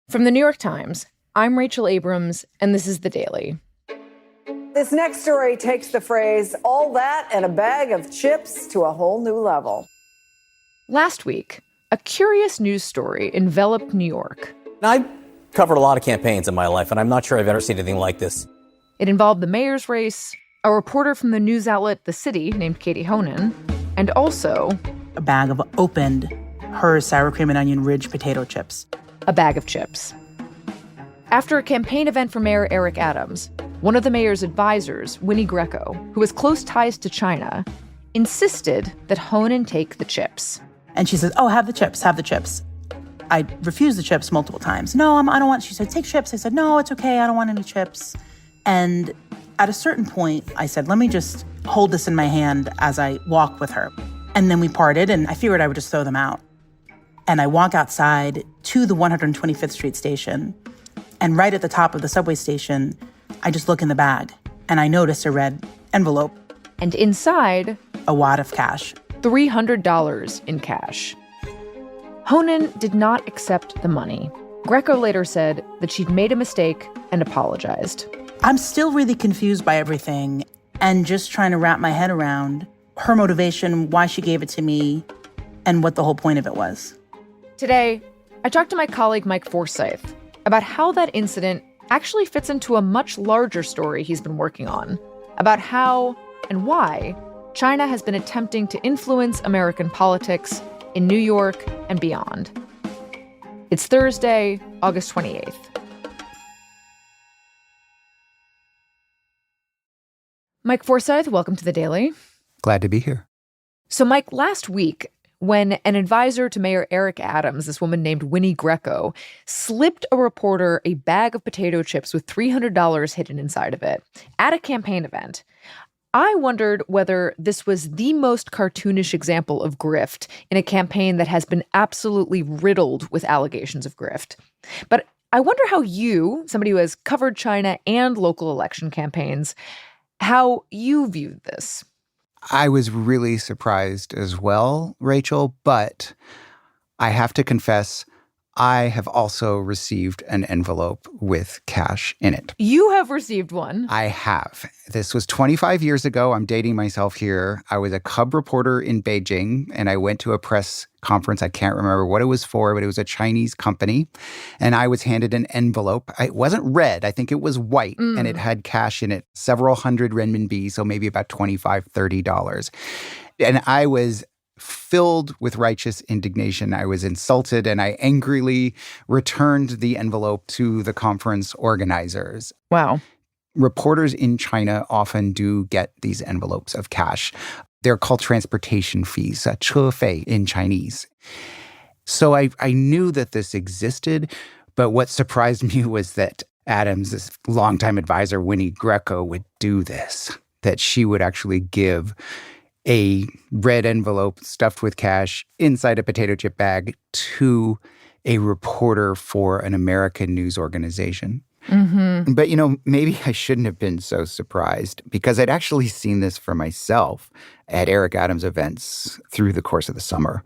From the New York Times, I'm Rachel Abrams, and this is The Daily. This next story takes the phrase, all that and a bag of chips, to a whole new level. Last week, a curious news story enveloped New York. I've covered a lot of campaigns in my life, and I'm not sure I've ever seen anything like this. It involved the mayor's race, a reporter from the news outlet The City named Katie Honan, and also a bag of opened Herr's sour cream and onion ridge potato chips. A bag of chips. After a campaign event for Mayor Eric Adams, one of the mayor's advisors, Winnie Greco, who has close ties to China, insisted that Honan take the chips. And she says, oh, have the chips, have the chips. I refused the chips multiple times. No, I don't want. She said, take chips. I said, no, it's okay. I don't want any chips. And at a certain point, I said, let me just hold this in my hand as I walk with her. And then we parted, and I figured I would just throw them out. And I walk outside to the 125th Street station. And right at the top of the subway station, I just look in the bag. And I notice a red envelope. And inside, a wad of cash. $300 in cash. Honan did not accept the money. Greco later said that she'd made a mistake and apologized. I'm still really confused by everything and just trying to wrap my head around her motivation, why she gave it to me, and what the whole point of it was. Today, I talked to my colleague Mike Forsythe about how that incident actually fits into a much larger story he's been working on, about how and why China has been attempting to influence American politics in New York and beyond. It's Thursday, August 28th. Mike Forsythe, welcome to The Daily. Glad to be here. So, Mike, last week, when an advisor to Mayor Eric Adams, this woman named Winnie Greco, slipped a reporter a bag of potato chips with $300 hidden inside of it at a campaign event, I wondered whether this was the most cartoonish example of grift in a campaign that has been absolutely riddled with allegations of grift. But I wonder how you, somebody who has covered China and local election campaigns, how you viewed this. I was really surprised as well, Rachel, but I have to confess, I have also received an envelope with cash in it. You have received one. I have. This was 25 years ago. I'm dating myself here. I was a cub reporter in Beijing, and I went to a press conference. I can't remember what it was for, but it was a Chinese company. And I was handed an envelope. It wasn't red. I think it was white, and it had cash in it, several hundred renminbi, so maybe about $25, $30. And I was filled with righteous indignation. I was insulted, and I angrily returned the envelope to the conference organizers. Wow. Reporters in China often do get these envelopes of cash. They're called transportation fees, 车费 in Chinese. So I knew that this existed, but what surprised me was that Adams, this longtime advisor, Winnie Greco, would do this, that she would actually give a red envelope stuffed with cash inside a potato chip bag to a reporter for an American news organization. Mm-hmm. But, maybe I shouldn't have been so surprised because I'd actually seen this for myself at Eric Adams events through the course of the summer.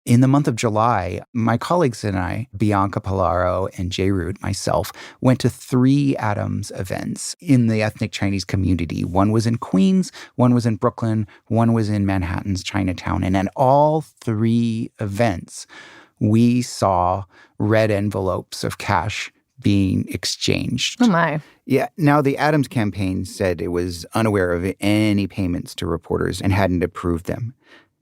In the month of July, my colleagues and I, Bianca Palaro and Jay Root, myself, went to 3 Adams events in the ethnic Chinese community. One was in Queens, one was in Brooklyn, one was in Manhattan's Chinatown. And at all 3 events, we saw red envelopes of cash being exchanged. Oh, my. Yeah. Now, the Adams campaign said it was unaware of any payments to reporters and hadn't approved them.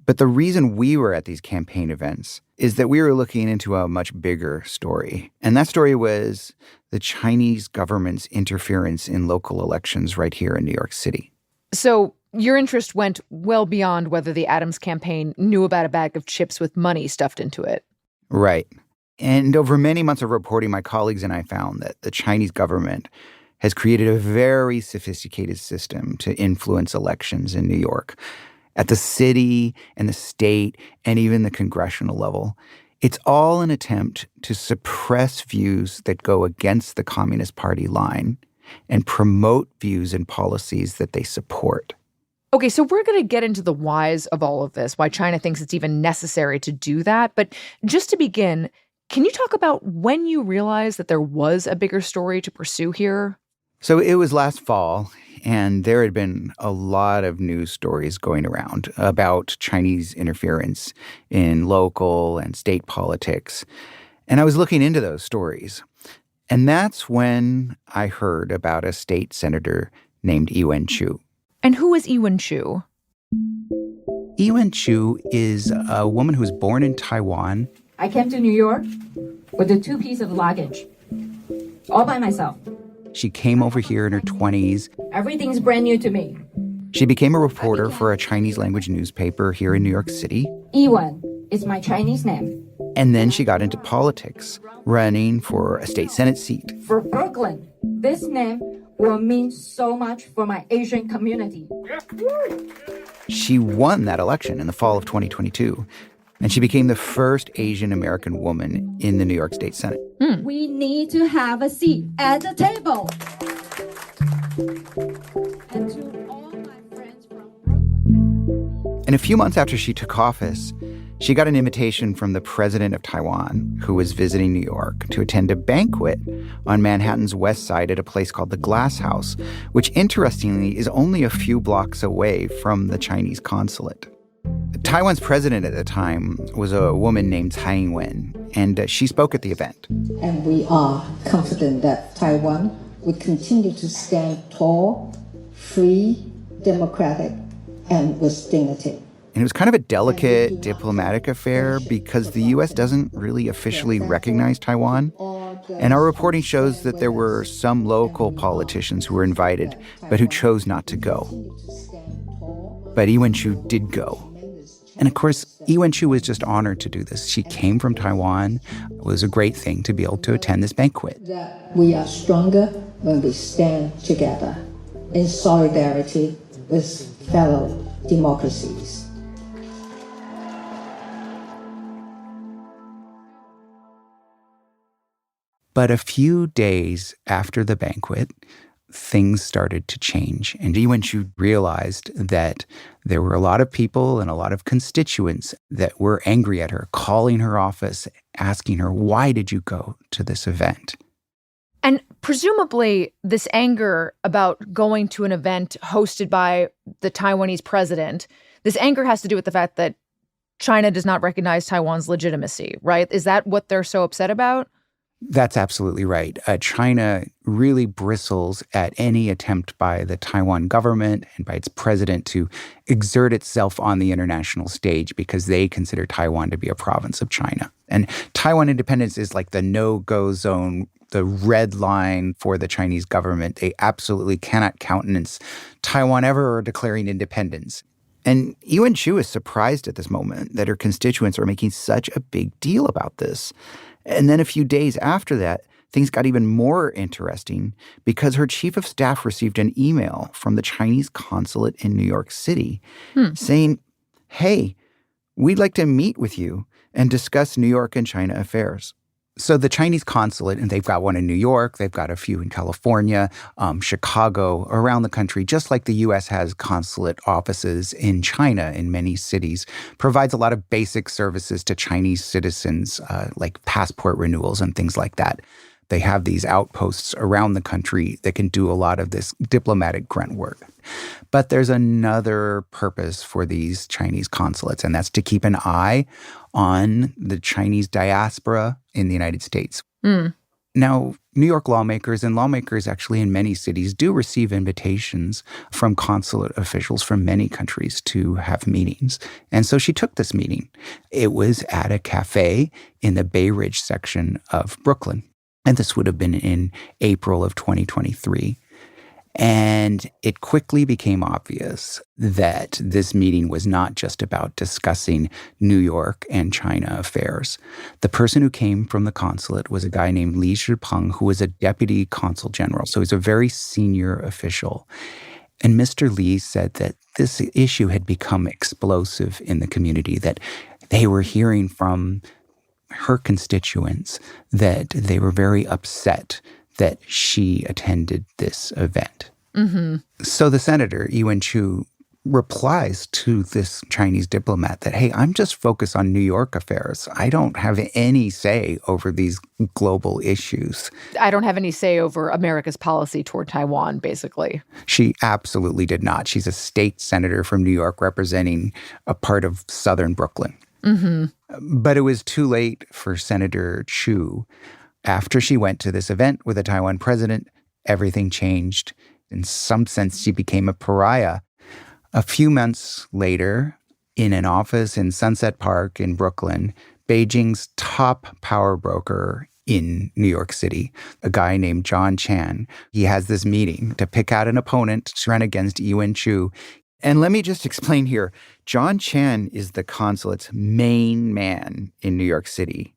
But the reason we were at these campaign events is that we were looking into a much bigger story. And that story was the Chinese government's interference in local elections right here in New York City. So your interest went well beyond whether the Adams campaign knew about a bag of chips with money stuffed into it. Right. And over many months of reporting, my colleagues and I found that the Chinese government has created a very sophisticated system to influence elections in New York. At the city and the state and even the congressional level, it's all an attempt to suppress views that go against the Communist Party line and promote views and policies that they support. Okay, so we're going to get into the whys of all of this, why China thinks it's even necessary to do that. But just to begin, Can you talk about when you realized that there was a bigger story to pursue here? So it was last fall, and there had been a lot of news stories going around about Chinese interference in local and state politics. And I was looking into those stories. And that's when I heard about a state senator named Ewen Chu. And who is Ewen Chu? Ewen Chu is a woman who was born in Taiwan. I came to New York with the 2 pieces of luggage, all by myself. She came over here in her 20s. Everything's brand new to me. She became a reporter for a Chinese language newspaper here in New York City. Ewen is my Chinese name. And then she got into politics, running for a state Senate seat. For Brooklyn, this name will mean so much for my Asian community. She won that election in the fall of 2022. And she became the first Asian American woman in the New York State Senate. We need to have a seat at the table. And to all my friends from Brooklyn. And a few months after she took office, she got an invitation from the president of Taiwan, who was visiting New York, to attend a banquet on Manhattan's West Side at a place called the Glass House, which interestingly is only a few blocks away from the Chinese consulate. Taiwan's president at the time was a woman named Tsai Ing-wen, and she spoke at the event. And we are confident that Taiwan will continue to stand tall, free, democratic, and with dignity. And it was kind of a delicate diplomatic affair because the U.S. doesn't really officially recognize Taiwan. And our reporting shows that there were some local politicians who were invited, but who chose not to go. But Ewen Chu did go. And of course, Ewen Chu was just honored to do this. She came from Taiwan. It was a great thing to be able to attend this banquet. That we are stronger when we stand together in solidarity with fellow democracies. But a few days after the banquet, things started to change. And Ewen Chu realized that there were a lot of people and a lot of constituents that were angry at her, calling her office, asking her, why did you go to this event? And presumably this anger about going to an event hosted by the Taiwanese president, this anger has to do with the fact that China does not recognize Taiwan's legitimacy, right? Is that what they're so upset about? That's absolutely right. China really bristles at any attempt by the Taiwan government and by its president to exert itself on the international stage because they consider Taiwan to be a province of China. And Taiwan independence is like the no-go zone, the red line for the Chinese government. They absolutely cannot countenance Taiwan ever declaring independence. And Ewen Chu is surprised at this moment that her constituents are making such a big deal about this. And then a few days after that, things got even more interesting because her chief of staff received an email from the Chinese consulate in New York City saying, hey, we'd like to meet with you and discuss New York and China affairs. So the Chinese consulate, and they've got one in New York, they've got a few in California, Chicago, around the country, just like the U.S. has consulate offices in China in many cities, provides a lot of basic services to Chinese citizens, like passport renewals and things like that. They have these outposts around the country that can do a lot of this diplomatic grunt work. But there's another purpose for these Chinese consulates, and that's to keep an eye on the Chinese diaspora in the United States. Now, New York lawmakers and lawmakers actually in many cities do receive invitations from consulate officials from many countries to have meetings. And so she took this meeting. It was at a cafe in the Bay Ridge section of Brooklyn. And this would have been in April of 2023. And it quickly became obvious that this meeting was not just about discussing New York and China affairs. The person who came from the consulate was a guy named Li Shipeng, who was a deputy consul general. So he's a very senior official. And Mr. Li said that this issue had become explosive in the community, that they were hearing from her constituents that they were very upset that she attended this event. So the senator, Ewen Chu, replies to this Chinese diplomat that, hey, I'm just focused on New York affairs. I don't have any say over these global issues. I don't have any say over America's policy toward Taiwan, basically. She absolutely did not. She's a state senator from New York representing a part of southern Brooklyn. But it was too late for Senator Chu. After she went to this event with the Taiwan president, everything changed. In some sense, she became a pariah. A few months later, in an office in Sunset Park in Brooklyn, Beijing's top power broker in New York City, a guy named John Chan, he has this meeting to pick out an opponent to run against Ewen Chu. And let me just explain here. John Chan is the consulate's main man in New York City.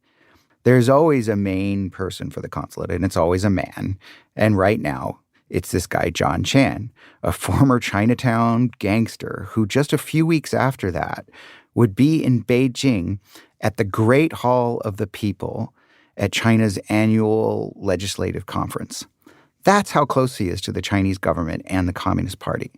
There's always a main person for the consulate, and it's always a man. And right now, it's this guy, John Chan, a former Chinatown gangster who just a few weeks after that would be in Beijing at the Great Hall of the People at China's annual legislative conference. That's how close he is to the Chinese government and the Communist Party.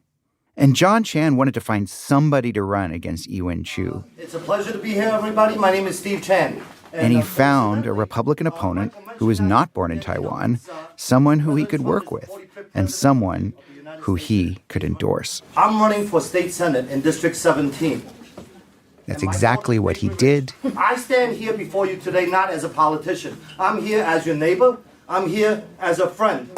And John Chan wanted to find somebody to run against Ewen Chu. It's a pleasure to be here, everybody. My name is Steve Chan. And he found a Republican opponent who was not born in Taiwan, someone who he could work with, and someone who he could endorse. I'm running for state senate in District 17. That's exactly what he did. I stand here before you today not as a politician. I'm here as your neighbor. I'm here as a friend.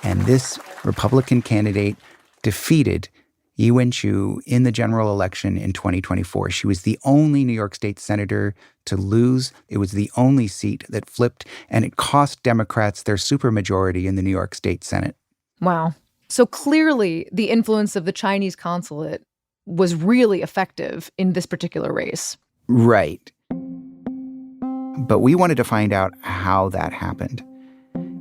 And this Republican candidate defeated Ewen Chu in the general election in 2024. She was the only New York State senator to lose. It was the only seat that flipped, and it cost Democrats their supermajority in the New York State Senate. Wow. So clearly, the influence of the Chinese consulate was really effective in this particular race. Right. But we wanted to find out how that happened.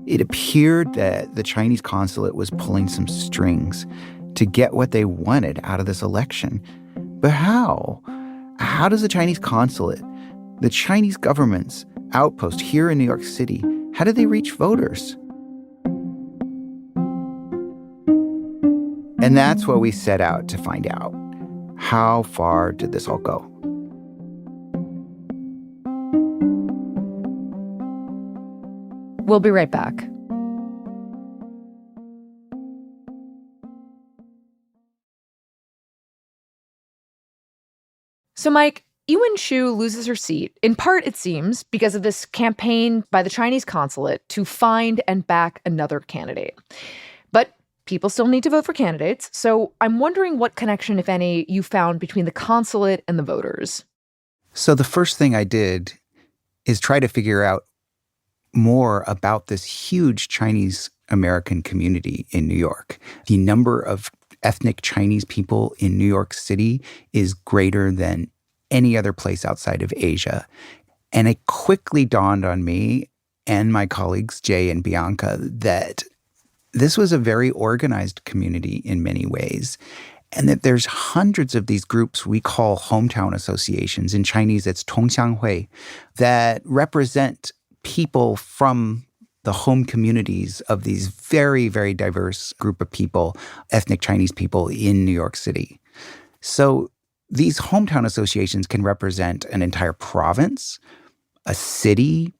It appeared that the Chinese consulate was pulling some strings to get what they wanted out of this election. But how? How does the Chinese consulate, the Chinese government's outpost here in New York City, how do they reach voters? And that's what we set out to find out. How far did this all go? We'll be right back. So, Mike, Ewen Chu loses her seat, in part, it seems, because of this campaign by the Chinese consulate to find and back another candidate. But people still need to vote for candidates, so I'm wondering what connection, if any, you found between the consulate and the voters. So the first thing I did is try to figure out more about this huge Chinese American community in New York. The number of ethnic Chinese people in New York City is greater than any other place outside of Asia. And it quickly dawned on me and my colleagues, Jay and Bianca, that this was a very organized community in many ways, and that there's hundreds of these groups we call hometown associations. In Chinese, it's tongxianghui, that represent people from the home communities of these very, very diverse group of people, ethnic Chinese people in New York City. So these hometown associations can represent an entire province, a city,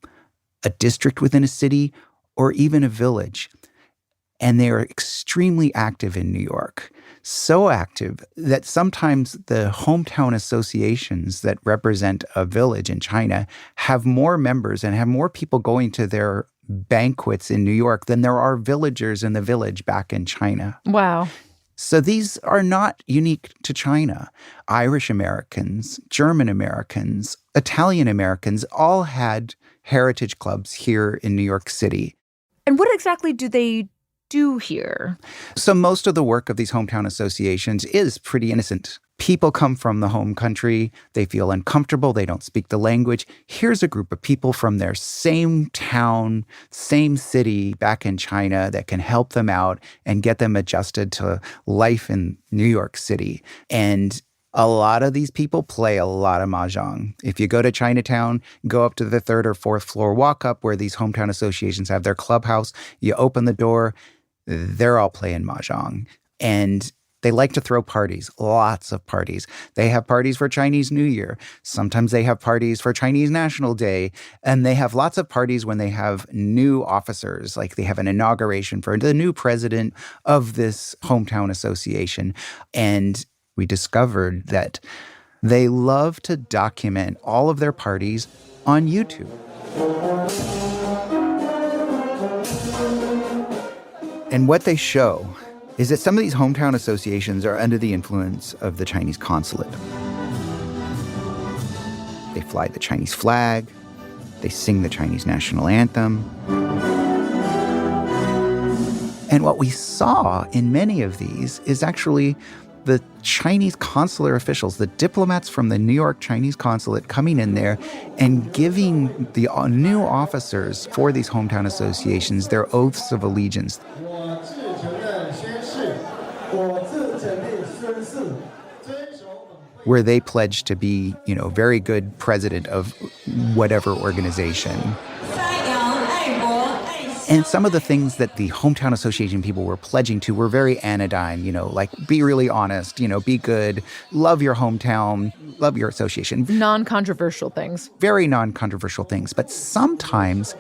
a district within a city, or even a village. And they are extremely active in New York. So active that sometimes the hometown associations that represent a village in China have more members and have more people going to their banquets in New York than there are villagers in the village back in China. Wow. So these are not unique to China. Irish Americans, German Americans, Italian Americans all had heritage clubs here in New York City. And what exactly do they do here? So most of the work of these hometown associations is pretty innocent. People come from the home country, they feel uncomfortable, they don't speak the language. Here's a group of people from their same town, same city back in China that can help them out and get them adjusted to life in New York City. And a lot of these people play a lot of mahjong. If you go to Chinatown, go up to the 3rd or 4th floor walk up where these hometown associations have their clubhouse, you open the door, they're all playing mahjong. And They like to throw parties, lots of parties. They have parties for Chinese New Year. Sometimes they have parties for Chinese National Day. And they have lots of parties when they have new officers, like they have an inauguration for the new president of this hometown association. And we discovered that they love to document all of their parties on YouTube. And what they show is that some of these hometown associations are under the influence of the Chinese consulate. They fly the Chinese flag. They sing the Chinese national anthem. And what we saw in many of these is actually the Chinese consular officials, the diplomats from the New York Chinese consulate coming in there and giving the new officers for these hometown associations their oaths of allegiance. Where they pledged to be, very good president of whatever organization. And some of the things that the hometown association people were pledging to were very anodyne, like be really honest, be good, love your hometown, love your association. Non-controversial things. Very non-controversial things. But sometimes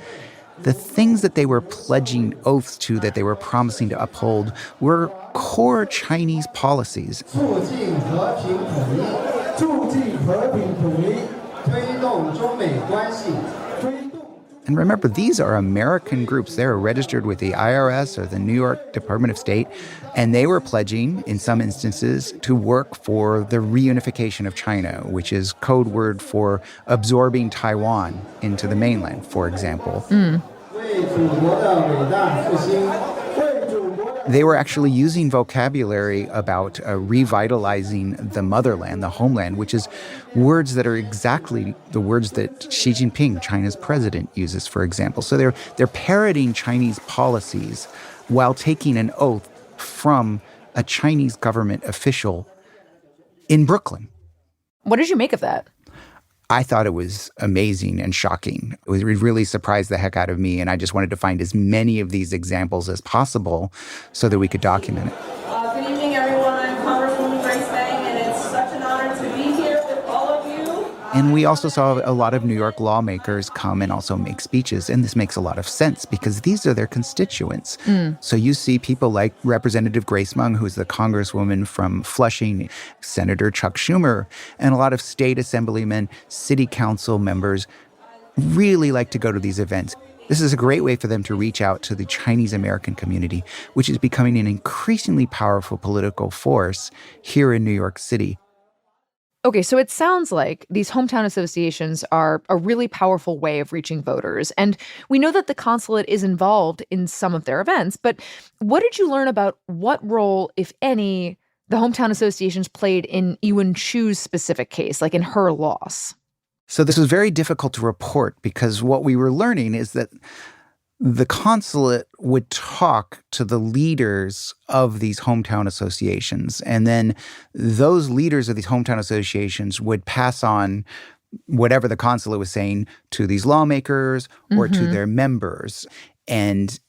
the things that they were pledging oaths to, that they were promising to uphold, were core Chinese policies. And remember, these are American groups. They're registered with the IRS or the New York Department of State, and they were pledging, in some instances, to work for the reunification of China, which is code word for absorbing Taiwan into the mainland, for example. They were actually using vocabulary about revitalizing the motherland, the homeland, which is words that are exactly the words that Xi Jinping, China's president, uses, for example. So they're parroting Chinese policies while taking an oath from a Chinese government official in Brooklyn. What did you make of that? I thought it was amazing and shocking. It really surprised the heck out of me, and I just wanted to find as many of these examples as possible so that we could document it. Good evening, everyone. I'm Congresswoman Grace Bang, and it's such an honor to be here with all of you. And we also saw a lot of New York lawmakers come and also make speeches, and this makes a lot of sense because these are their constituents. So you see people like Representative Grace Meng, who's the congresswoman from Flushing, Senator Chuck Schumer, and a lot of state assemblymen, city council members really like to go to these events. This is a great way for them to reach out to the Chinese American community, which is becoming an increasingly powerful political force here in New York City. Okay, so it sounds like these hometown associations are a really powerful way of reaching voters. And we know that the consulate is involved in some of their events, but what did you learn about what role, if any, the hometown associations played in Ewen Chu's specific case, like in her loss? So this was very difficult to report because what we were learning is that the consulate would talk to the leaders of these hometown associations. And then those leaders of these hometown associations would pass on whatever the consulate was saying to these lawmakers or to their members. And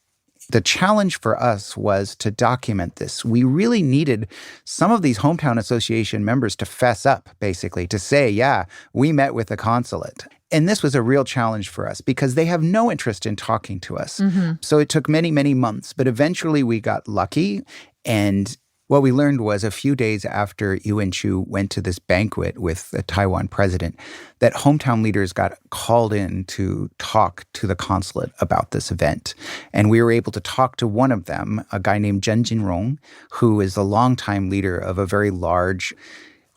the challenge for us was to document this. We really needed some of these hometown association members to fess up, basically, to say, yeah, we met with the consulate. And this was a real challenge for us because they have no interest in talking to us. So it took many, many months, but eventually we got lucky. And what we learned was a few days after Ewen Chu went to this banquet with the Taiwan president, that hometown leaders got called in to talk to the consulate about this event. And we were able to talk to one of them, a guy named Zhen Jinrong, who is the longtime leader of a very large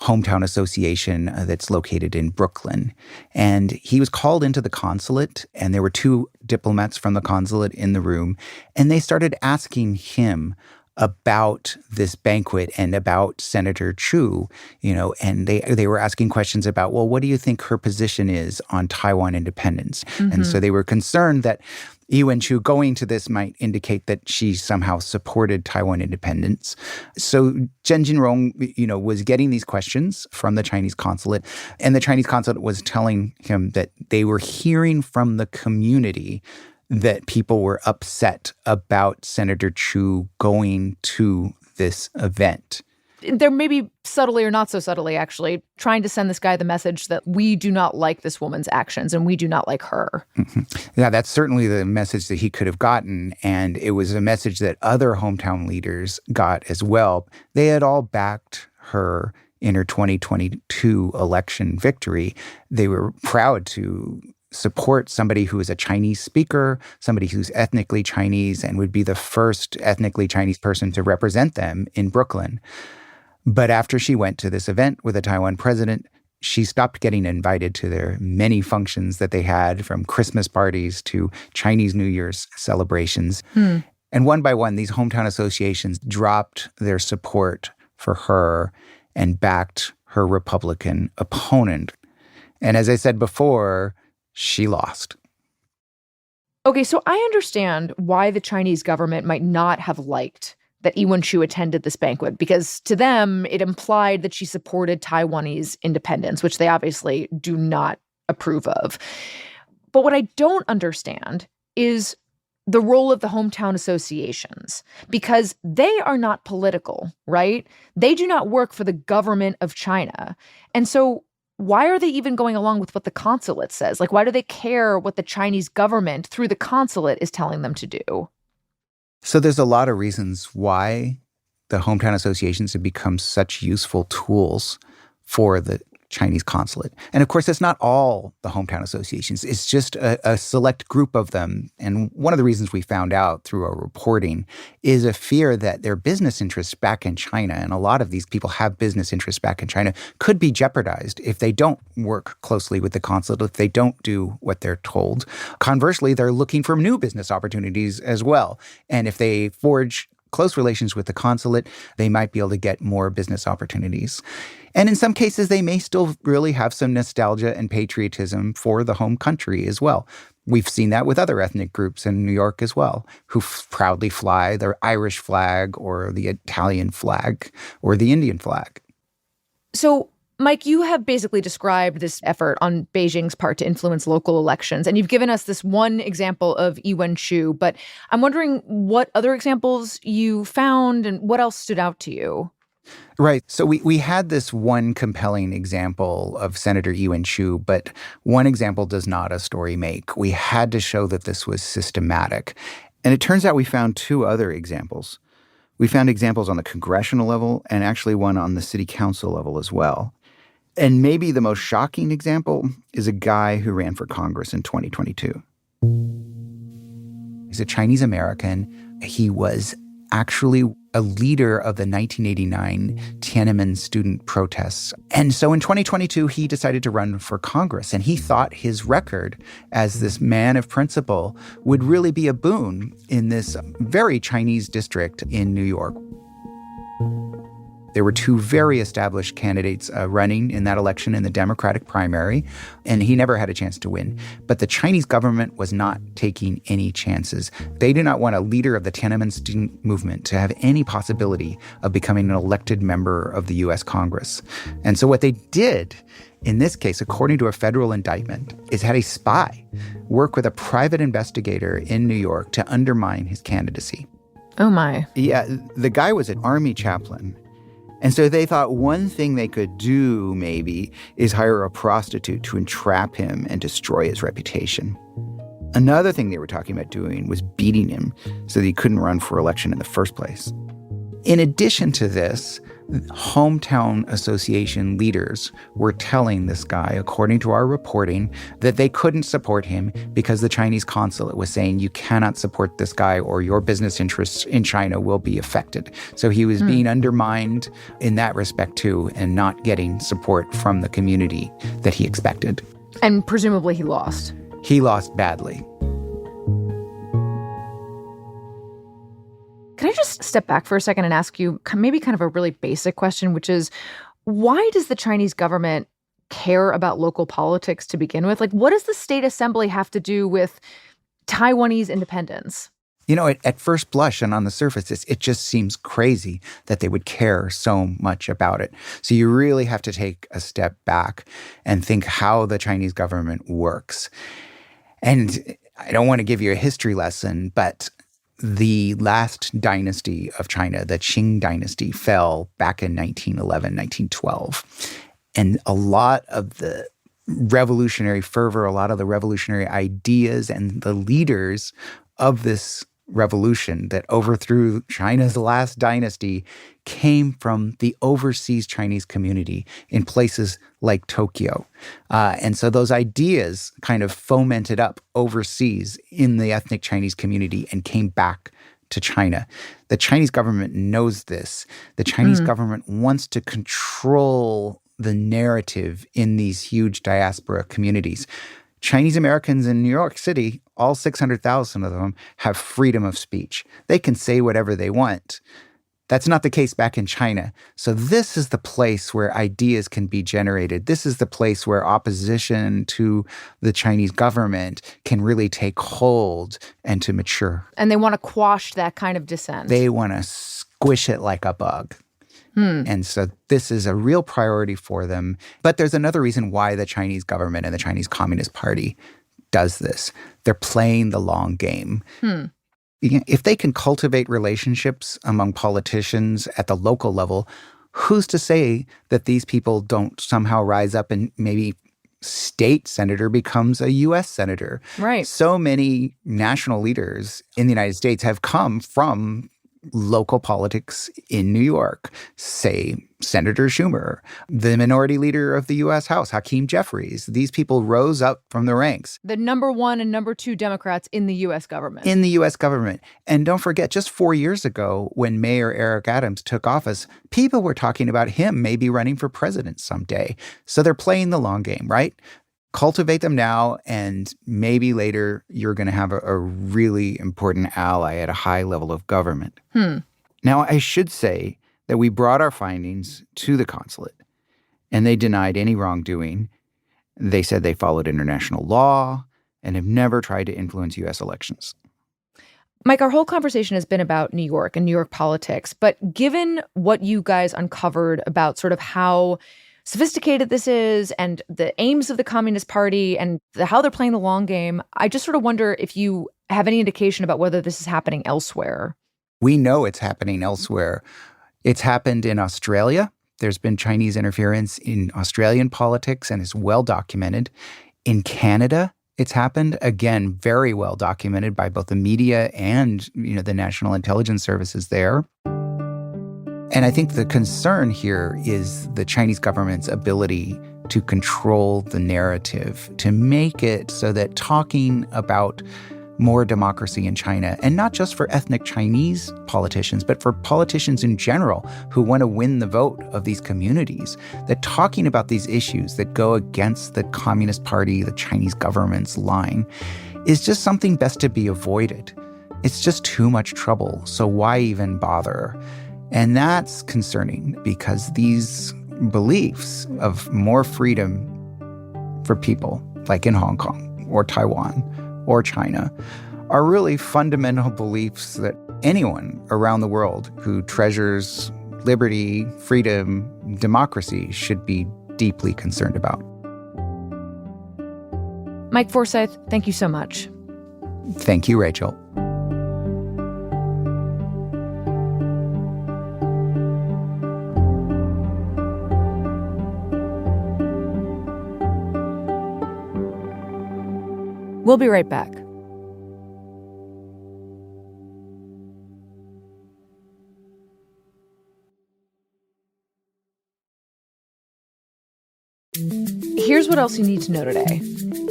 hometown association that's located in Brooklyn. And he was called into the consulate, and there were two diplomats from the consulate in the room, and they started asking him about this banquet and about Senator Chu, and they were asking questions about, well, what do you think her position is on Taiwan independence? And so they were concerned that Ewen Chu going to this might indicate that she somehow supported Taiwan independence. So Zhen Jinrong, was getting these questions from the Chinese consulate, and the Chinese consulate was telling him that they were hearing from the community that people were upset about Senator Chu going to this event. they're maybe subtly or not so subtly, actually, trying to send this guy the message that we do not like this woman's actions and we do not like her. Yeah, that's certainly the message that he could have gotten. And it was a message that other hometown leaders got as well. They had all backed her in her 2022 election victory. They were proud to support somebody who is a Chinese speaker, somebody who's ethnically Chinese and would be the first ethnically Chinese person to represent them in Brooklyn. But after she went to this event with the Taiwan president, she stopped getting invited to their many functions that they had, from Christmas parties to Chinese New Year's celebrations. And one by one, these hometown associations dropped their support for her and backed her Republican opponent. And as I said before, she lost. Okay, so I understand why the Chinese government might not have liked that Ewen Chu attended this banquet, because to them, it implied that she supported Taiwanese independence, which they obviously do not approve of. But what I don't understand is the role of the hometown associations, because they are not political, right? They do not work for the government of China. And so why are they even going along with what the consulate says? Like, why do they care what the Chinese government through the consulate is telling them to do? So there's a lot of reasons why the hometown associations have become such useful tools for the Chinese consulate. And of course, it's not all the hometown associations. It's just a select group of them. And one of the reasons we found out through our reporting is a fear that their business interests back in China, and a lot of these people have business interests back in China, could be jeopardized if they don't work closely with the consulate, if they don't do what they're told. Conversely, they're looking for new business opportunities as well. And if they forge close relations with the consulate, they might be able to get more business opportunities. And in some cases, they may still really have some nostalgia and patriotism for the home country as well. We've seen that with other ethnic groups in New York as well, who proudly fly their Irish flag or the Italian flag or the Indian flag. So, Mike, you have basically described this effort on Beijing's part to influence local elections, and you've given us this one example of Ewen Chu, but I'm wondering what other examples you found and what else stood out to you. Right. So we had this one compelling example of Senator Ewen Chu, but one example does not a story make. We had to show that this was systematic. And it turns out we found two other examples. We found examples on the congressional level and actually one on the city council level as well. And maybe the most shocking example is a guy who ran for Congress in 2022. He's a Chinese American. He was actually a leader of the 1989 Tiananmen student protests. And so in 2022, he decided to run for Congress. And he thought his record as this man of principle would really be a boon in this very Chinese district in New York. There were two very established candidates running in that election in the Democratic primary, and he never had a chance to win. But the Chinese government was not taking any chances. They do not want a leader of the Tiananmen student movement to have any possibility of becoming an elected member of the U.S. Congress. And so what they did in this case, according to a federal indictment, is had a spy work with a private investigator in New York to undermine his candidacy. Oh, my. Yeah, the guy was an army chaplain. And so they thought one thing they could do, maybe, is hire a prostitute to entrap him and destroy his reputation. Another thing they were talking about doing was beating him so that he couldn't run for election in the first place. In addition to this, hometown association leaders were telling this guy, according to our reporting, that they couldn't support him because the Chinese consulate was saying, you cannot support this guy or your business interests in China will be affected. So he was being undermined in that respect too, and not getting support from the community that he expected. And presumably he lost. He lost badly. Can I just step back for a second and ask you maybe kind of a really basic question, which is, why does the Chinese government care about local politics to begin with? Like, what does the state assembly have to do with Taiwanese independence? You know, at first blush and on the surface, it just seems crazy that they would care so much about it. So you really have to take a step back and think how the Chinese government works. And I don't want to give you a history lesson, but the last dynasty of China, the Qing dynasty, fell back in 1911, 1912. And a lot of the revolutionary fervor, a lot of the revolutionary ideas and the leaders of this revolution that overthrew China's last dynasty came from the overseas Chinese community in places like Tokyo. And so those ideas kind of fomented up overseas in the ethnic Chinese community and came back to China. The Chinese government knows this. The Chinese government wants to control the narrative in these huge diaspora communities. Chinese Americans in New York City, all 600,000 of them, have freedom of speech. They can say whatever they want. That's not the case back in China. So this is the place where ideas can be generated. This is the place where opposition to the Chinese government can really take hold and to mature. And they want to quash that kind of dissent. They want to squish it like a bug. And so this is a real priority for them. But there's another reason why the Chinese government and the Chinese Communist Party does this. They're playing the long game. If they can cultivate relationships among politicians at the local level, who's to say that these people don't somehow rise up and maybe state senator becomes a U.S. senator? Right. So many national leaders in the United States have come from local politics in New York. Say, Senator Schumer, the minority leader of the U.S. House, Hakeem Jeffries. These people rose up from the ranks. The number 1 and number 2 Democrats in the U.S. government. In the U.S. government. And don't forget, just 4 years ago, when Mayor Eric Adams took office, people were talking about him maybe running for president someday. So they're playing the long game, right? Cultivate them now, and maybe later you're going to have a really important ally at a high level of government. Now, I should say that we brought our findings to the consulate, and they denied any wrongdoing. They said they followed international law and have never tried to influence U.S. elections. Mike, our whole conversation has been about New York and New York politics, but given what you guys uncovered about sort of how sophisticated this is and the aims of the Communist Party and how they're playing the long game, I just sort of wonder if you have any indication about whether this is happening elsewhere. We know it's happening elsewhere. It's happened in Australia. There's been Chinese interference in Australian politics, and it's well documented. In Canada, it's happened, again, very well documented by both the media and, the national intelligence services there. And I think the concern here is the Chinese government's ability to control the narrative, to make it so that talking about more democracy in China, and not just for ethnic Chinese politicians, but for politicians in general who want to win the vote of these communities, that talking about these issues that go against the Communist Party, the Chinese government's line, is just something best to be avoided. It's just too much trouble, so why even bother? And that's concerning because these beliefs of more freedom for people, like in Hong Kong or Taiwan or China, are really fundamental beliefs that anyone around the world who treasures liberty, freedom, democracy should be deeply concerned about. Mike Forsythe, thank you so much. Thank you, Rachel. We'll be right back. Here's what else you need to know today.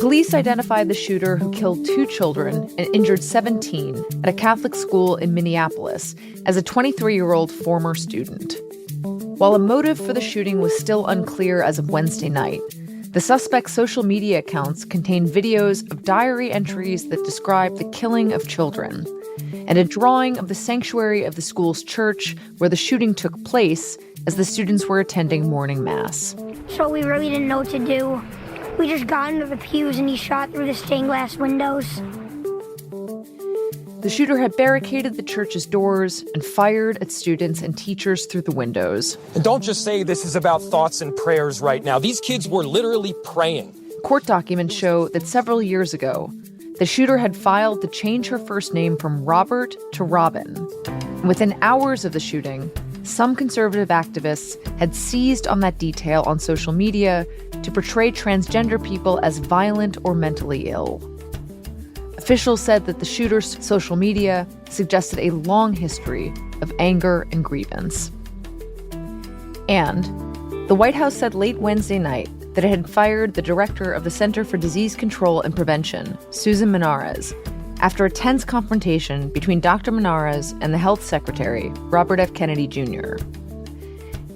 Police identified the shooter who killed 2 children and injured 17 at a Catholic school in Minneapolis as a 23-year-old former student. While a motive for the shooting was still unclear as of Wednesday night, the suspect's social media accounts contain videos of diary entries that describe the killing of children and a drawing of the sanctuary of the school's church where the shooting took place as the students were attending morning mass. So we really didn't know what to do. We just got into the pews and he shot through the stained glass windows. The shooter had barricaded the church's doors and fired at students and teachers through the windows. And don't just say this is about thoughts and prayers right now. These kids were literally praying. Court documents show that several years ago, the shooter had filed to change her first name from Robert to Robin. Within hours of the shooting, some conservative activists had seized on that detail on social media to portray transgender people as violent or mentally ill. Officials said that the shooter's social media suggested a long history of anger and grievance. And the White House said late Wednesday night that it had fired the director of the Center for Disease Control and Prevention, Susan Menares, after a tense confrontation between Dr. Menares and the health secretary, Robert F. Kennedy Jr.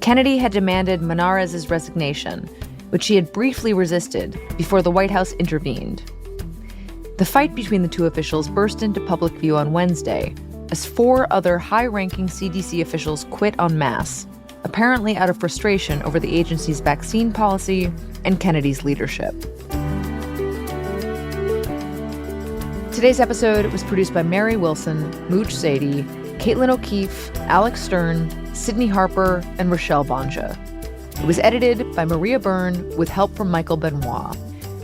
Kennedy had demanded Menares' resignation, which he had briefly resisted before the White House intervened. The fight between the two officials burst into public view on Wednesday as 4 other high-ranking CDC officials quit en masse, apparently out of frustration over the agency's vaccine policy and Kennedy's leadership. Today's episode was produced by Mary Wilson, Mooch Zadie, Caitlin O'Keefe, Alex Stern, Sydney Harper, and Rochelle Bonja. It was edited by Maria Byrne with help from Michael Benoit,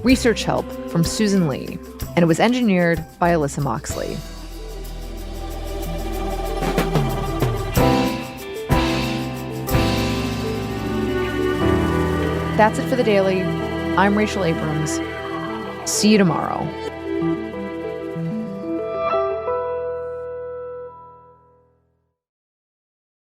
research help from Susan Lee, and it was engineered by Alyssa Moxley. That's it for The Daily. I'm Rachel Abrams. See you tomorrow.